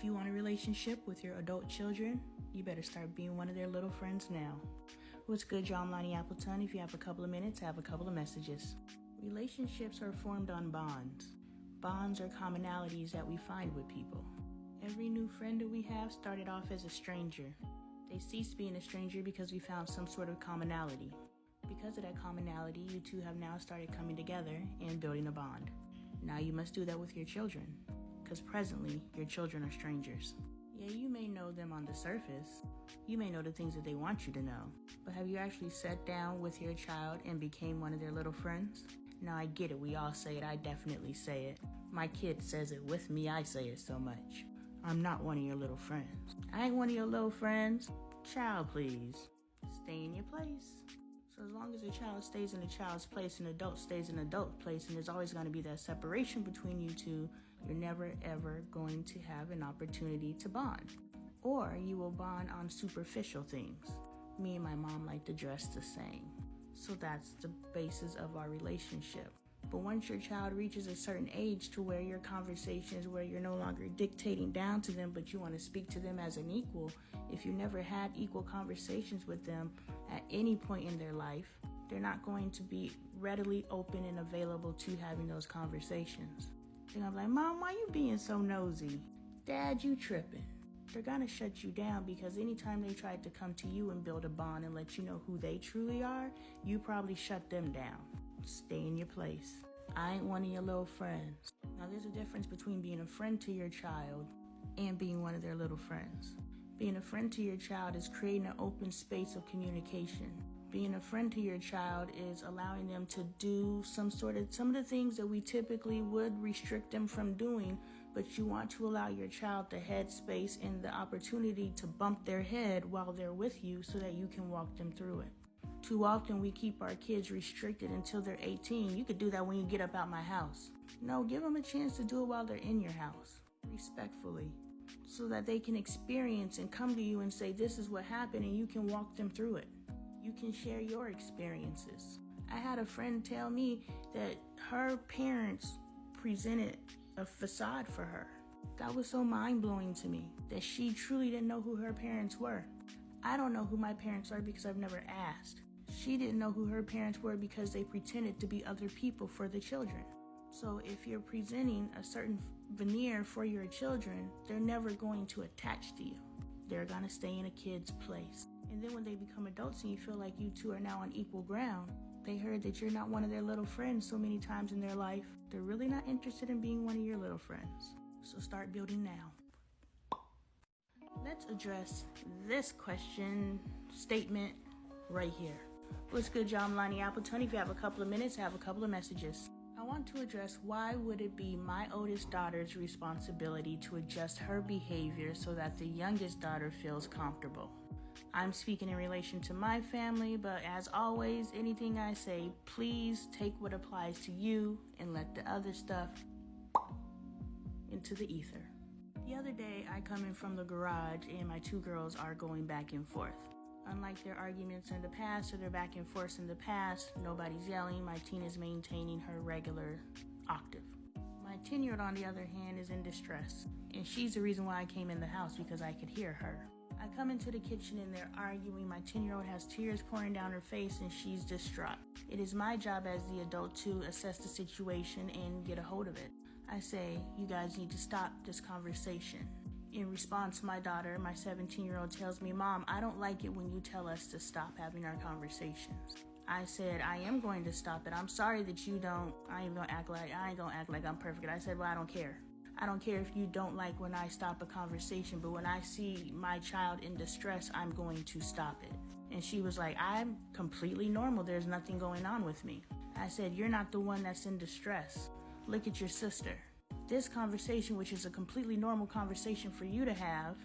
If you want a relationship with your adult children, you better start being one of their little friends now. What's good, y'all? I'm Lonnie Appleton. If you have a couple of minutes, I have a couple of messages. Relationships are formed on bonds. Bonds are commonalities that we find with people. Every new friend that we have started off as a stranger. They ceased being a stranger because we found some sort of commonality. Because of that commonality, you two have now started coming together and building a bond. Now you must do that with your children, because presently your children are strangers. Yeah, you may know them on the surface. You may know the things that they want you to know. But have you actually sat down with your child and became one of their little friends? Now I get it, we all say it, I definitely say it. My kid says it with me, I say it so much. I'm not one of your little friends. I ain't one of your little friends. Child, please. Stay in your place. So as long as a child stays in a child's place, an adult stays in an adult place, and there's always going to be that separation between you two, you're never ever going to have an opportunity to bond. Or you will bond on superficial things. Me and my mom like to dress the same. So that's the basis of our relationship. But once your child reaches a certain age to where your conversations, where you're no longer dictating down to them, but you want to speak to them as an equal, if you never had equal conversations with them at any point in their life, they're not going to be readily open and available to having those conversations. They're going to be like, Mom, why you being so nosy? Dad, you tripping. They're going to shut you down because anytime they tried to come to you and build a bond and let you know who they truly are, you probably shut them down. Stay in your place. I ain't one of your little friends. Now, there's a difference between being a friend to your child and being one of their little friends. Being a friend to your child is creating an open space of communication. Being a friend to your child is allowing them to do some of the things that we typically would restrict them from doing, but you want to allow your child the headspace and the opportunity to bump their head while they're with you so that you can walk them through it. Too often we keep our kids restricted until they're 18. You could do that when you get up out my house. No, give them a chance to do it while they're in your house, respectfully, so that they can experience and come to you and say, this is what happened, and you can walk them through it. You can share your experiences. I had a friend tell me that her parents presented a facade for her. That was so mind-blowing to me, that she truly didn't know who her parents were. I don't know who my parents are because I've never asked. She didn't know who her parents were because they pretended to be other people for the children. So if you're presenting a certain veneer for your children, they're never going to attach to you. They're going to stay in a kid's place. And then when they become adults and you feel like you two are now on equal ground, they heard that you're not one of their little friends so many times in their life, they're really not interested in being one of your little friends. So start building now. Let's address this statement right here. What's good, y'all? I'm Lonnie Appleton. If you have a couple of minutes, I have a couple of messages. I want to address why would it be my oldest daughter's responsibility to adjust her behavior so that the youngest daughter feels comfortable. I'm speaking in relation to my family, but as always, anything I say, please take what applies to you and let the other stuff into the ether. The other day, I come in from the garage and my two girls are going back and forth. Unlike their arguments in the past or their back and forth in the past, nobody's yelling. My teen is maintaining her regular octave. My 10-year-old, on the other hand, is in distress. And she's the reason why I came in the house, because I could hear her. I come into the kitchen and they're arguing. My 10-year-old has tears pouring down her face and she's distraught. It is my job as the adult to assess the situation and get a hold of it. I say, you guys need to stop this conversation. In response, my daughter, my 17-year-old, tells me, Mom, I don't like it when you tell us to stop having our conversations. I said, I am going to stop it. I'm sorry that you don't. I ain't gonna act like I'm perfect. I said, well, I don't care. I don't care if you don't like when I stop a conversation, but when I see my child in distress, I'm going to stop it. And she was like, I'm completely normal. There's nothing going on with me. I said, you're not the one that's in distress. Look at your sister. This conversation, which is a completely normal conversation for you to have,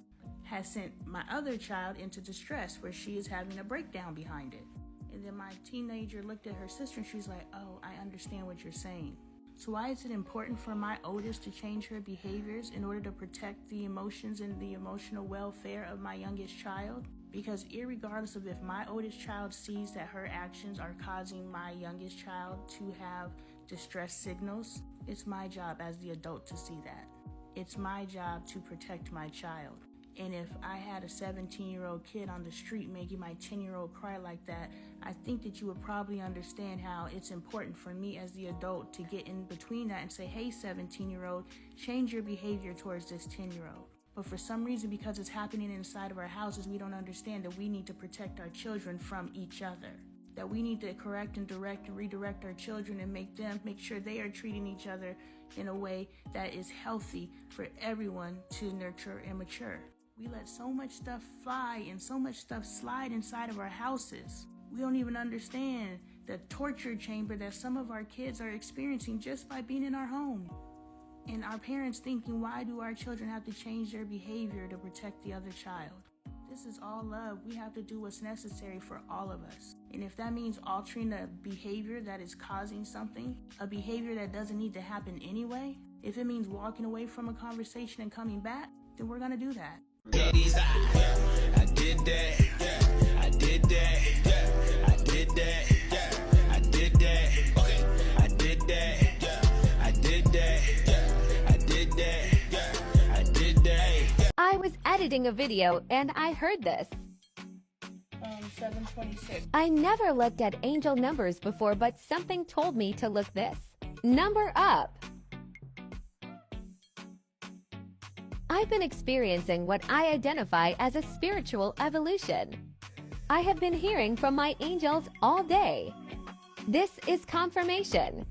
has sent my other child into distress where she is having a breakdown behind it. And then my teenager looked at her sister and she's like, oh, I understand what you're saying. So why is it important for my oldest to change her behaviors in order to protect the emotions and the emotional welfare of my youngest child? Because irregardless of if my oldest child sees that her actions are causing my youngest child to have distress signals, it's my job as the adult to see that. It's my job to protect my child. And if I had a 17-year-old kid on the street making my 10-year-old cry like that, I think that you would probably understand how it's important for me as the adult to get in between that and say, hey, 17-year-old, change your behavior towards this 10-year-old. But for some reason, because it's happening inside of our houses, we don't understand that we need to protect our children from each other. That we need to correct and direct and redirect our children and make sure they are treating each other in a way that is healthy for everyone to nurture and mature. We let so much stuff fly and so much stuff slide inside of our houses. We don't even understand the torture chamber that some of our kids are experiencing just by being in our home. And our parents thinking, why do our children have to change their behavior to protect the other child? This is all love. We have to do what's necessary for all of us. And if that means altering a behavior that is causing something, a behavior that doesn't need to happen anyway, if it means walking away from a conversation and coming back, then we're gonna do that. I did that, I did that, I did that, I did that, I did that, I did that, I did that. I was editing a video and I heard this. 726. I never looked at angel numbers before, but something told me to look this. Number up. I've been experiencing what I identify as a spiritual evolution. I have been hearing from my angels all day. This is confirmation.